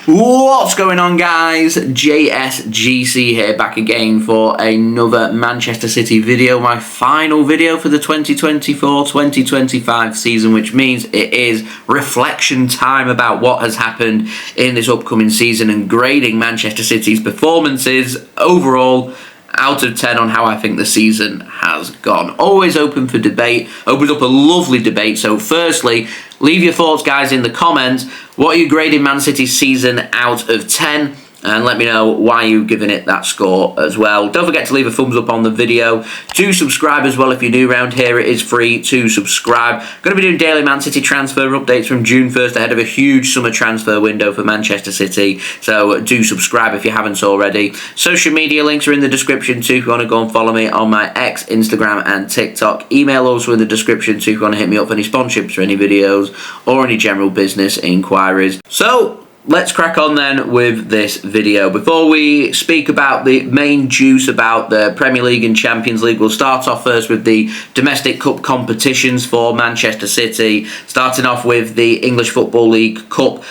What's going on, guys? JSGC here, back again for another Manchester City video, my final video for the 2024-2025 season, which means it is reflection time about what has happened in this upcoming season and grading Manchester City's performances overall out of 10 on how I think the season has gone. Always open for debate, opens up a lovely debate. So firstly, leave your thoughts, guys, in the comments. What are you grading Man City's season out of 10? And let me know why you've given it that score as well. Don't forget to leave a thumbs up on the video. Do subscribe as well if you're new around here. It is free to subscribe. Going to be doing daily Man City transfer updates from June 1st ahead of a huge summer transfer window for Manchester City. So do subscribe if you haven't already. Social media links are in the description too if you want to go and follow me on my X, Instagram and TikTok. Email also in the description too if you want to hit me up for any sponsorships for any videos or any general business inquiries. So let's crack on then with this video. Before we speak about the main juice about the Premier League and Champions League, we'll start off first with the domestic cup competitions for Manchester City. Starting off with the English Football League Cup,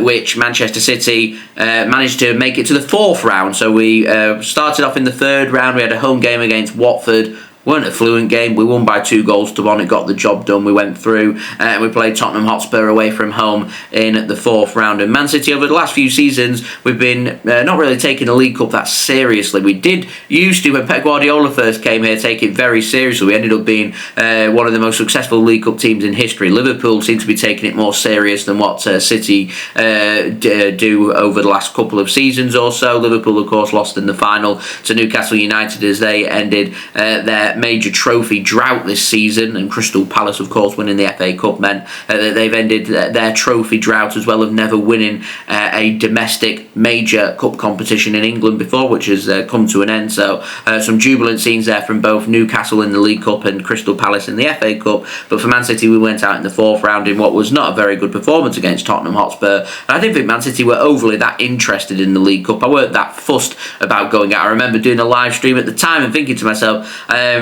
which Manchester City managed to make it to the fourth round. So we started off in the third round. We had a home game against Watford. Weren't a fluent game. We won by 2-1. It got the job done. We went through and we played Tottenham Hotspur away from home in the fourth round. And Man City, over the last few seasons, we've been not really taking the League Cup that seriously. We did used to, when Pep Guardiola first came here, take it very seriously. We ended up being one of the most successful League Cup teams in history. Liverpool seem to be taking it more serious than what City do over the last couple of seasons or so. Liverpool, of course, lost in the final to Newcastle United as they ended their major trophy drought this season, and Crystal Palace, of course, winning the FA Cup meant that they've ended their trophy drought as well of never winning a domestic major cup competition in England before, which has come to an end. So some jubilant scenes there from both Newcastle in the League Cup and Crystal Palace in the FA Cup. But for Man City, we went out in the fourth round in what was not a very good performance against Tottenham Hotspur. And I didn't think Man City were overly that interested in the League Cup. I weren't that fussed about going out. I remember doing a live stream at the time and thinking to myself,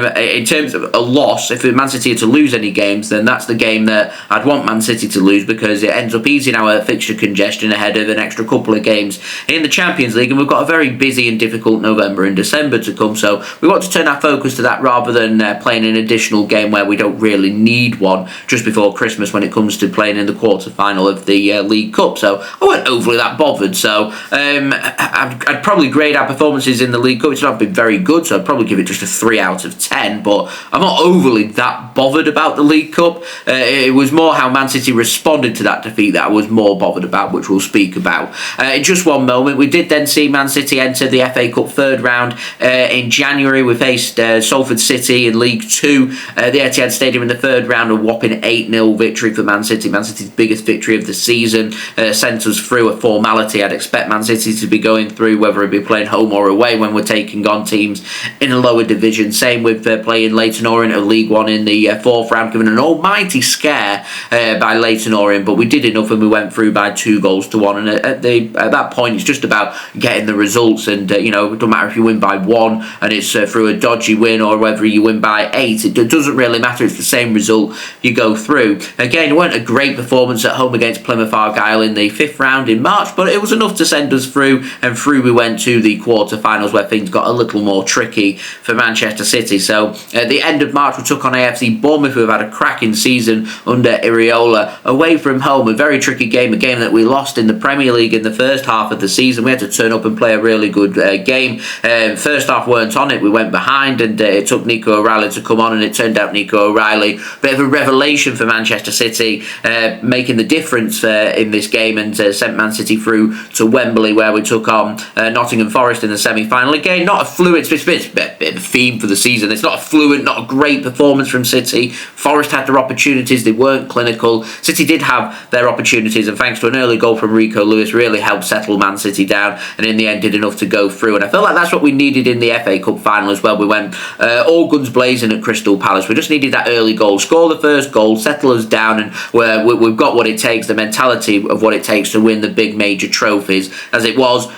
in terms of a loss, if Man City are to lose any games, then that's the game that I'd want Man City to lose, because it ends up easing our fixture congestion ahead of an extra couple of games in the Champions League, and we've got a very busy and difficult November and December to come, so we want to turn our focus to that rather than playing an additional game where we don't really need one just before Christmas when it comes to playing in the quarter-final of the League Cup. So I weren't overly that bothered. So I'd probably grade our performances in the League Cup. It's not been very good, so I'd probably give it just a 3 out of 10, but I'm not overly that bothered about the League Cup. It was more how Man City responded to that defeat that I was more bothered about, which we'll speak about. In just one moment, we did then see Man City enter the FA Cup third round in January. We faced Salford City in League 2, the Etihad Stadium in the third round, a whopping 8-0 victory for Man City. Man City's biggest victory of the season, sent us through a formality I'd expect Man City to be going through, whether it be playing home or away when we're taking on teams in a lower division. Same with playing Leyton Orient of League One in the fourth round, given an almighty scare by Leyton Orient, but we did enough and we went through by 2-1. And at that point, it's just about getting the results. And it doesn't matter if you win by 1 and it's through a dodgy win, or whether you win by 8. It doesn't really matter. It's the same result you go through. Again, it weren't a great performance at home against Plymouth Argyle in the fifth round in March, but it was enough to send us through. And through we went to the quarter-finals, where things got a little more tricky for Manchester City. So at the end of March, we took on AFC Bournemouth, who have had a cracking season under Iraola, away from home. A very tricky game, a game that we lost in the Premier League in the first half of the season. We had to turn up and play a really good game. First half weren't on it. We went behind, and it took Nico O'Reilly to come on, and it turned out Nico O'Reilly, bit of a revelation for Manchester City, making the difference in this game, and sent Man City through to Wembley, where we took on Nottingham Forest in the semi-final. Again, not a fluent, it's a bit of a theme for the season. It's not a fluent, not a great performance from City. Forest had their opportunities, they weren't clinical. City did have their opportunities, and thanks to an early goal from Rico Lewis, really helped settle Man City down, and in the end did enough to go through. And I feel like that's what we needed in the FA Cup final as well. We went all guns blazing at Crystal Palace. We just needed that early goal, score the first goal, settle us down, and we've got what it takes, the mentality of what it takes to win the big major trophies. As it was,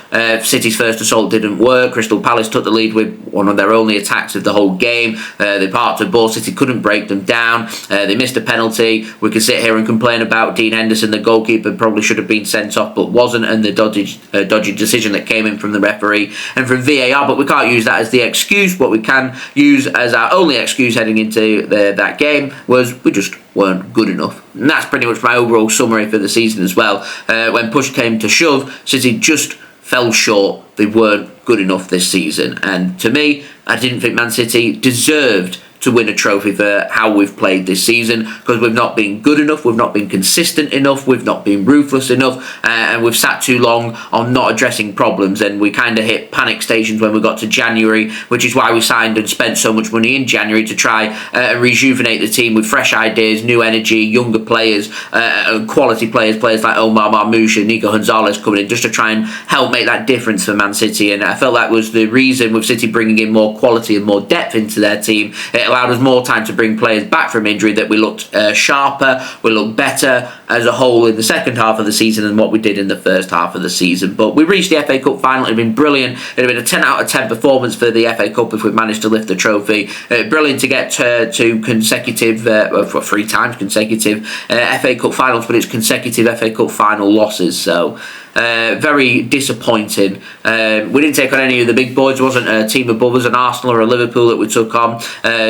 City's first assault didn't work. Crystal Palace took the lead with one of their only attacks of the whole game. game. They parked a ball. City couldn't break them down. They missed a penalty. We can sit here and complain about Dean Henderson, the goalkeeper, probably should have been sent off but wasn't, and the dodgy decision that came in from the referee and from VAR, but we can't use that as the excuse. What we can use as our only excuse heading into that game was we just weren't good enough. And that's pretty much my overall summary for the season as well. When push came to shove, City just fell short. They weren't good enough this season, and to me, I didn't think Man City deserved to win a trophy for how we've played this season, because we've not been good enough, we've not been consistent enough, we've not been ruthless enough, and we've sat too long on not addressing problems, and we kind of hit panic stations when we got to January, which is why we signed and spent so much money in January to try and rejuvenate the team with fresh ideas, new energy, younger players, quality players like Omar Marmoush and Nico Gonzalez coming in just to try and help make that difference for Man City. And I felt that was the reason, with City bringing in more quality and more depth into their team, it allowed us more time to bring players back from injury, that we looked sharper, we looked better as a whole in the second half of the season than what we did in the first half of the season. But we reached the FA Cup final. It had been brilliant. It had been a 10 out of 10 performance for the FA Cup if we'd managed to lift the trophy. Brilliant to get to consecutive, 3 times consecutive FA Cup finals, but it's consecutive FA Cup final losses. So very disappointing. We didn't take on any of the big boys. It wasn't a team above us, an Arsenal or a Liverpool that we took on.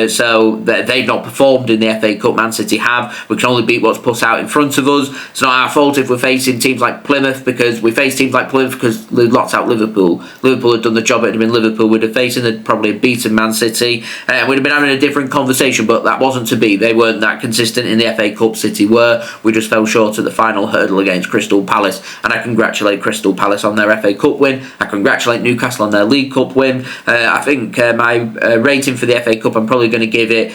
So they've not performed in the FA Cup. Man City have. We can only beat what's put out in front of us. It's not our fault if we're facing teams like Plymouth, because we face teams like Plymouth because they locked out Liverpool. Liverpool had done the job. It had been Liverpool we'd have faced, and they'd probably have beaten Man City. We'd have been having a different conversation, but that wasn't to be. They weren't that consistent in the FA Cup. City were. We just fell short at the final hurdle against Crystal Palace, and I congratulate Crystal Palace on their FA Cup win. I congratulate Newcastle on their League Cup win. I think my rating for the FA Cup, I'm probably going to give it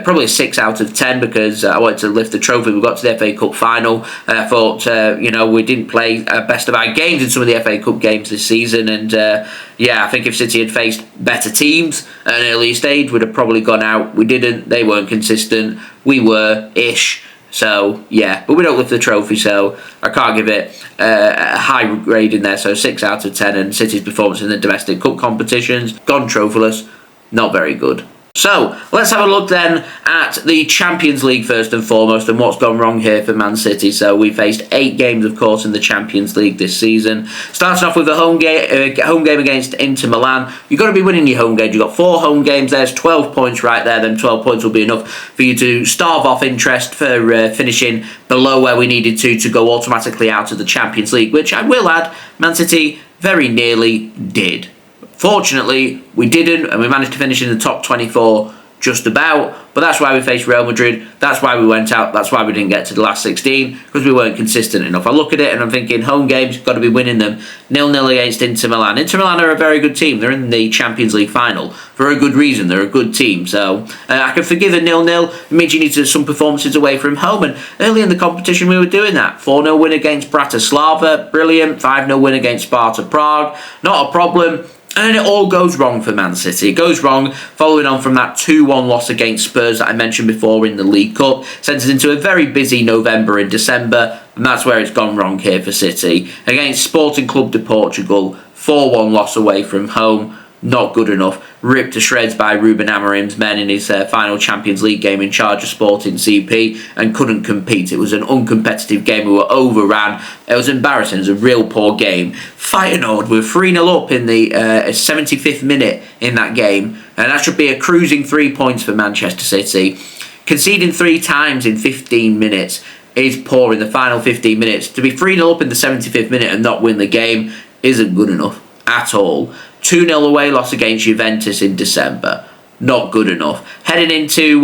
probably a 6 out of 10, because I wanted to lift the trophy. We got to the FA Cup final. I thought, we didn't play best of our games in some of the FA Cup games this season, and I think if City had faced better teams at an earlier stage, we'd have probably gone out. We didn't. They weren't consistent. We were-ish. So, but we don't lift the trophy, so I can't give it a high grade in there. So 6 out of 10, and City's performance in the domestic cup competitions, gone trophyless, not very good. So, let's have a look then at the Champions League first and foremost, and what's gone wrong here for Man City. So, we faced 8 games, of course, in the Champions League this season. Starting off with a home game against Inter Milan. You've got to be winning your home games. You've got 4 home games. There's 12 points right there. Them 12 points will be enough for you to starve off interest for finishing below where we needed to go automatically out of the Champions League, which I will add, Man City very nearly did. Fortunately, we didn't, and we managed to finish in the top 24 just about, but that's why we faced Real Madrid, that's why we went out, that's why we didn't get to the last 16, because we weren't consistent enough. I look at it and I'm thinking, home games, got to be winning them. 0-0 against Inter Milan. Inter Milan are a very good team. They're in the Champions League final for a good reason. They're a good team, so I can forgive a 0-0. It means you need some performances away from home, and early in the competition we were doing that. 4-0 win against Bratislava, brilliant. 5-0 win against Sparta Prague, not a problem. And then it all goes wrong for Man City. It goes wrong following on from that 2-1 loss against Spurs that I mentioned before in the League Cup. Sent us into a very busy November and December, and that's where it's gone wrong here for City. Against Sporting Club de Portugal, 4-1 loss away from home. Not good enough. Ripped to shreds by Ruben Amorim's men in his final Champions League game in charge of Sporting CP, and couldn't compete. It was an uncompetitive game. We were overran. It was embarrassing. It was a real poor game. Feyenoord were 3-0 up in the 75th minute in that game, and that should be a cruising 3 points for Manchester City. Conceding 3 times in 15 minutes is poor in the final 15 minutes. To be 3-0 up in the 75th minute and not win the game isn't good enough at all. 2-0 away loss against Juventus in December. Not good enough. Heading into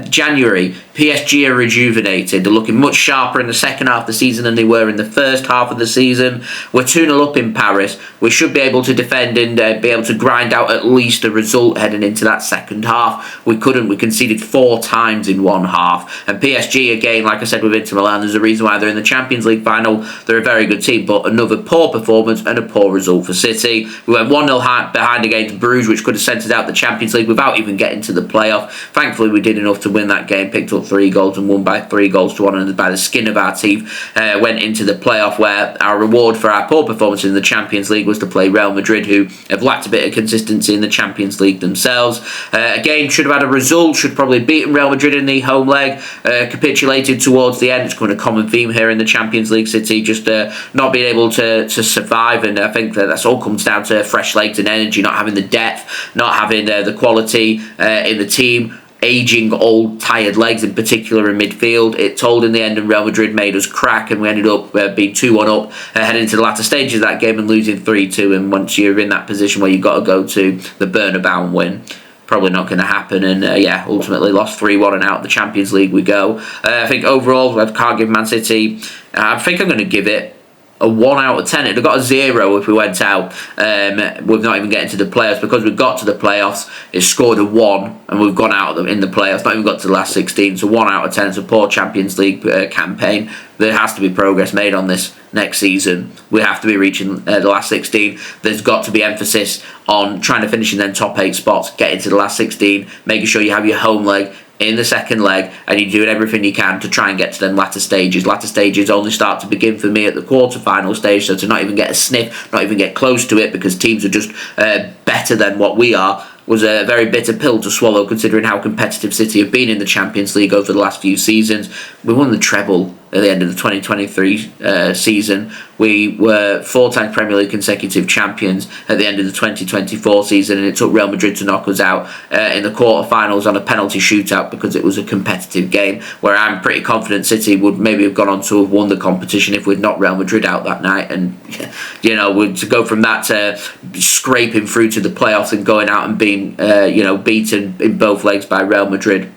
January, PSG are rejuvenated. They're looking much sharper in the second half of the season than they were in the first half of the season. We're 2-0 up in Paris. We should be able to defend and be able to grind out at least a result heading into that second half. We couldn't. We conceded 4 times in one half. And PSG, again, like I said with Inter Milan, there's a reason why they're in the Champions League final. They're a very good team, but another poor performance and a poor result for City. We went 1-0 behind against Bruges, which could have sent us out the Champions League without even getting to the playoff. Thankfully, we did enough to win that game, picked up 3 goals and won by 3 goals to 1, and by the skin of our teeth went into the playoff, where our reward for our poor performance in the Champions League was to play Real Madrid, who have lacked a bit of consistency in the Champions League themselves. Again, should have had a result, should probably have beaten Real Madrid in the home leg, capitulated towards the end. It's kind of a common theme here in the Champions League. City just not being able to survive, and I think that's all comes down to fresh legs and energy, not having the depth, not having the quality in the team, aging old tired legs, in particular in midfield. It told in the end, and Real Madrid made us crack, and we ended up being 2-1 up heading into the latter stages of that game and losing 3-2. And once you're in that position where you've got to go to the Bernabeu and win, probably not going to happen. And ultimately lost 3-1 and out of the Champions League we go. I think overall I can't give Man City, I think I'm going to give it a 1 out of 10. It'd have got a 0 if we went out with not even getting to the playoffs. Because we got to the playoffs, it scored a 1, and we've gone out of in the playoffs, not even got to the last 16. So 1 out of 10 is a poor Champions League campaign. There has to be progress made on this next season. We have to be reaching the last 16. There's got to be emphasis on trying to finish in them top 8 spots, getting to the last 16, making sure you have your home leg in the second leg, and you're doing everything you can to try and get to them latter stages. Latter stages only start to begin for me at the quarter-final stage, so to not even get a sniff, not even get close to it, because teams are just better than what we are, was a very bitter pill to swallow, considering how competitive City have been in the Champions League over the last few seasons. We won the treble at the end of the 2023 season. We were 4 times Premier League consecutive champions at the end of the 2024 season, and it took Real Madrid to knock us out in the quarter-finals on a penalty shootout because it was a competitive game, where I'm pretty confident City would maybe have gone on to have won the competition if we'd knocked Real Madrid out that night. And to go from that to scraping through to the playoffs and going out and being beaten in both legs by Real Madrid,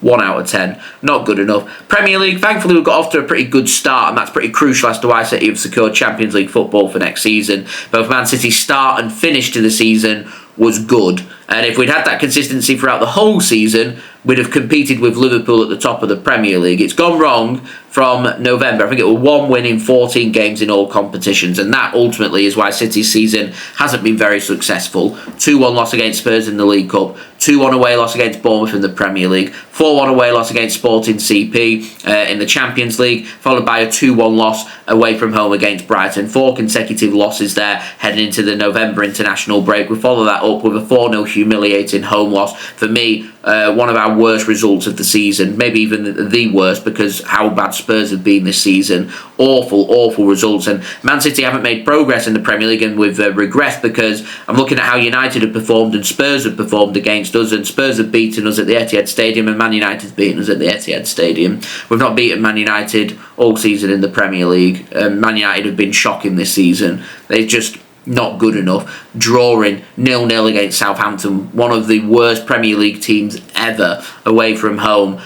1 out of 10, not good enough. Premier League, thankfully we've got off to a pretty good start, and that's pretty crucial as to why City have secured Champions League football for next season. Both Man City's start and finish to the season was good, and if we'd had that consistency throughout the whole season, we'd have competed with Liverpool at the top of the Premier League. It's gone wrong from November. I think it was 1 win in 14 games in all competitions, and that ultimately is why City's season hasn't been very successful. 2-1 loss against Spurs in the League Cup, 2-1 away loss against Bournemouth in the Premier League, 4-1 away loss against Sporting CP in the Champions League, followed by a 2-1 loss away from home against Brighton. 4 consecutive losses there heading into the November international break. We follow that up with a 4-0 humiliating home loss. For me, one of our worst results of the season, maybe even the worst, because how bad Spurs have been this season. Awful results. And Man City haven't made progress in the Premier League, and we've regressed, because I'm looking at how United have performed and Spurs have performed against us, and Spurs have beaten us at the Etihad Stadium and Man United's beaten us at the Etihad Stadium. We've not beaten Man United all season in the Premier League. Man United have been shocking this season. They're just not good enough. Drawing 0-0 against Southampton, one of the worst Premier League teams ever, away from home.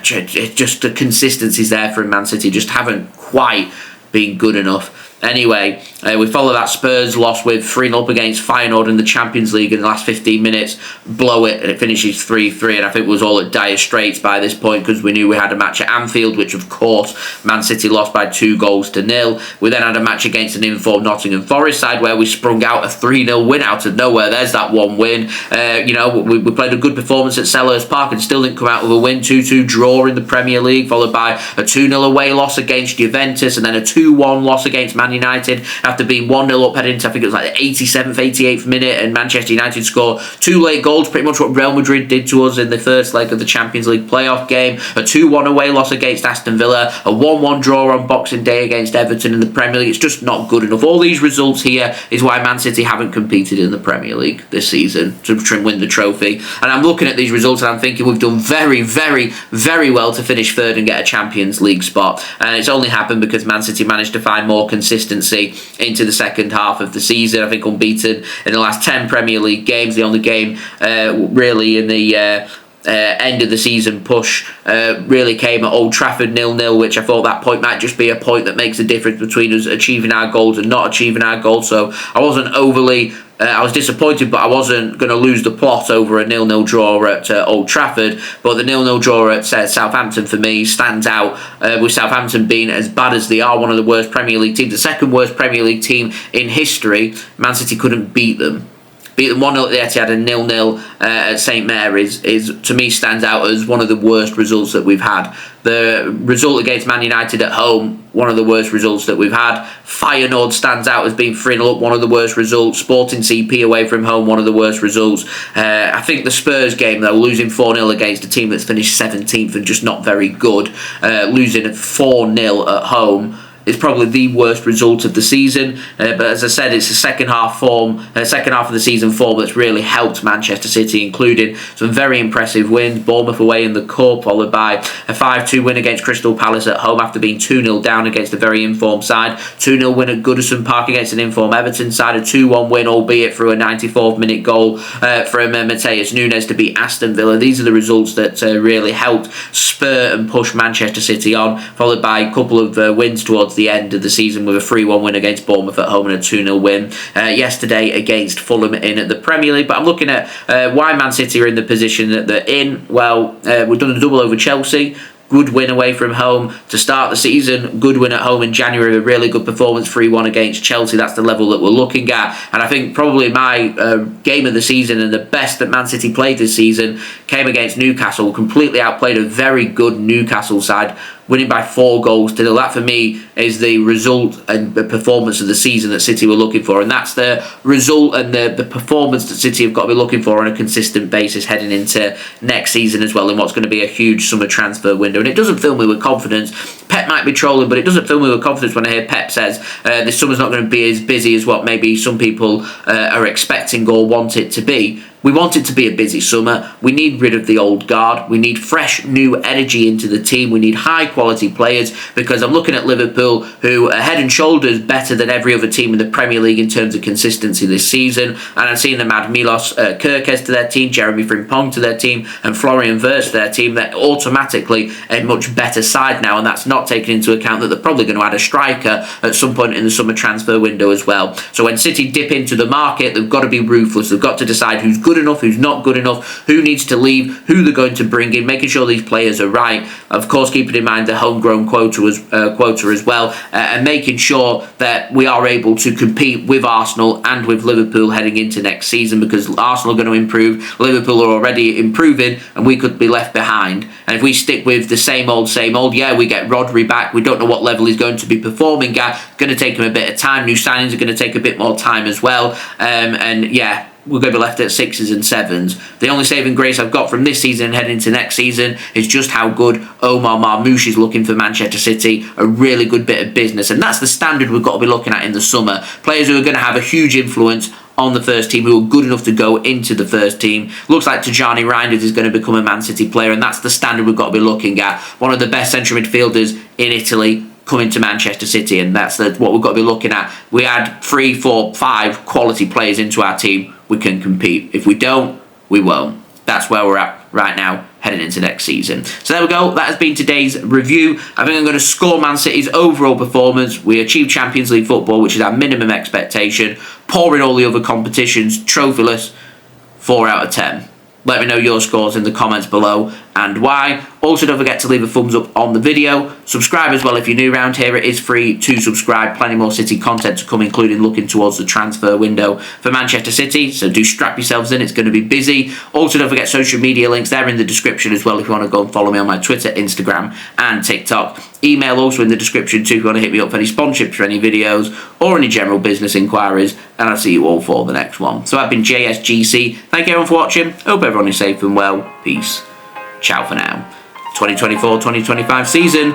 Just the consistency's there from Man City, just haven't quite been good enough. Anyway, we follow that Spurs loss with 3-0 up against Feyenoord in the Champions League in the last 15 minutes, blow it, and it finishes 3-3, and I think it was all at dire straits by this point, because we knew we had a match at Anfield, which of course Man City lost by 2-0. We then had a match against an informed Nottingham Forest side where we sprung out a 3-0 win out of nowhere. There's that one win. We played a good performance at Selhurst Park and still didn't come out with a win. 2-2 draw in the Premier League, followed by a 2-0 away loss against Juventus, and then a 2-1 loss against Man United after being 1-0 up heading into, I think it was like the 87th, 88th minute, and Manchester United score 2 late goals, pretty much what Real Madrid did to us in the first leg of the Champions League playoff game. A 2-1 away loss against Aston Villa, a 1-1 draw on Boxing Day against Everton in the Premier League. It's just not good enough. All these results here is why Man City haven't competed in the Premier League this season to try and win the trophy. And I'm looking at these results and I'm thinking we've done very, very, very well to finish third and get a Champions League spot. And it's only happened because Man City managed to find more consistency into the second half of the season. I think unbeaten in the last 10 Premier League games. The only game really in the end of the season push really came at Old Trafford 0-0, which I thought that point might just be a point that makes a difference between us achieving our goals and not achieving our goals. So I wasn't overly I was disappointed, but I wasn't going to lose the plot over a 0-0 draw at Old Trafford. But the 0-0 draw at Southampton for me stands out, with Southampton being as bad as they are, one of the worst Premier League teams, the second worst Premier League team in history. Man City couldn't beat them. beat them 1-0 at the Etihad and 0-0 at St Mary's is, to me, stands out as one of the worst results that we've had. The result against Man United at home, one of the worst results that we've had. Feyenoord stands out as being 3-0 up, one of the worst results. Sporting CP away from home, one of the worst results. I think the Spurs game, though, losing 4-0 against a team that's finished 17th and just not very good, losing 4-0 at home, is probably the worst result of the season. But as I said, it's the second half of the season form that's really helped Manchester City, including some very impressive wins. Bournemouth away in the Cup, followed by a 5-2 win against Crystal Palace at home after being 2-0 down against a very informed side. 2-0 win at Goodison Park against an informed Everton side. A 2-1 win, albeit through a 94th minute goal from Mateus Nunes to beat Aston Villa. These are the results that really helped spur and push Manchester City on, followed by a couple of wins towards the end of the season with a 3-1 win against Bournemouth at home and a 2-0 win yesterday against Fulham in the Premier League. But I'm looking at why Man City are in the position that they're in. Well, we've done a double over Chelsea. Good win away from home to start the season. Good win at home in January. A really good performance, 3-1 against Chelsea. That's the level that we're looking at. And I think probably my game of the season and the best that Man City played this season came against Newcastle. Completely outplayed a very good Newcastle side, winning by 4 goals to 0. That, for me, is the result and the performance of the season that City were looking for. And that's the result and the performance that City have got to be looking for on a consistent basis heading into next season as well, in what's going to be a huge summer transfer window. And it doesn't fill me with confidence. Pep might be trolling, but it doesn't fill me with confidence when I hear Pep says this summer's not going to be as busy as what maybe some people are expecting or want it to be. We want it to be a busy summer. We need rid of the old guard. We need fresh, new energy into the team. We need high-quality players, because I'm looking at Liverpool, who are head and shoulders better than every other team in the Premier League in terms of consistency this season. And I'm seeing them add Milos Kerkez to their team, Jeremy Frimpong to their team, and Florian Wirtz to their team. They're automatically a much better side now, and that's not taking into account that they're probably going to add a striker at some point in the summer transfer window as well. So when City dip into the market, they've got to be ruthless. They've got to decide who's good enough, who's not good enough, who needs to leave, who they're going to bring in, making sure these players are right. Of course, keeping in mind the homegrown quota as well, and making sure that we are able to compete with Arsenal and with Liverpool heading into next season, because Arsenal are going to improve, Liverpool are already improving, and we could be left behind. And if we stick with the same old, yeah, we get Rodri back, we don't know what level he's going to be performing at, going to take him a bit of time, new signings are going to take a bit more time as well, and yeah, we're going to be left at 6s and 7s. The only saving grace I've got from this season and heading into next season is just how good Omar Marmoush is looking for Manchester City. A really good bit of business. And that's the standard we've got to be looking at in the summer. Players who are going to have a huge influence on the first team, who are good enough to go into the first team. Looks like Tijani Reinders is going to become a Man City player, and that's the standard we've got to be looking at. One of the best central midfielders in Italy coming to Manchester City, and that's what we've got to be looking at. We add 3, 4, 5 quality players into our team, we can compete. If we don't, we won't. That's where we're at right now, heading into next season. So there we go. That has been today's review. I think I'm going to score Man City's overall performance. We achieved Champions League football, which is our minimum expectation. Poor in all the other competitions, trophyless, 4 out of 10. Let me know your scores in the comments below and why. Also, don't forget to leave a thumbs up on the video. Subscribe as well if you're new around here. It is free to subscribe. Plenty more City content to come, including looking towards the transfer window for Manchester City. So do strap yourselves in. It's going to be busy. Also, don't forget social media links. They're in the description as well if you want to go and follow me on my Twitter, Instagram and TikTok. Email also in the description too if you want to hit me up for any sponsorships for any videos or any general business inquiries. And I'll see you all for the next one. So I've been JSGC. Thank you everyone for watching. Hope everyone is safe and well. Peace. Ciao for now. 2024-2025 season,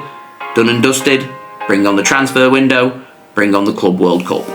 done and dusted. Bring on the transfer window. Bring on the Club World Cup.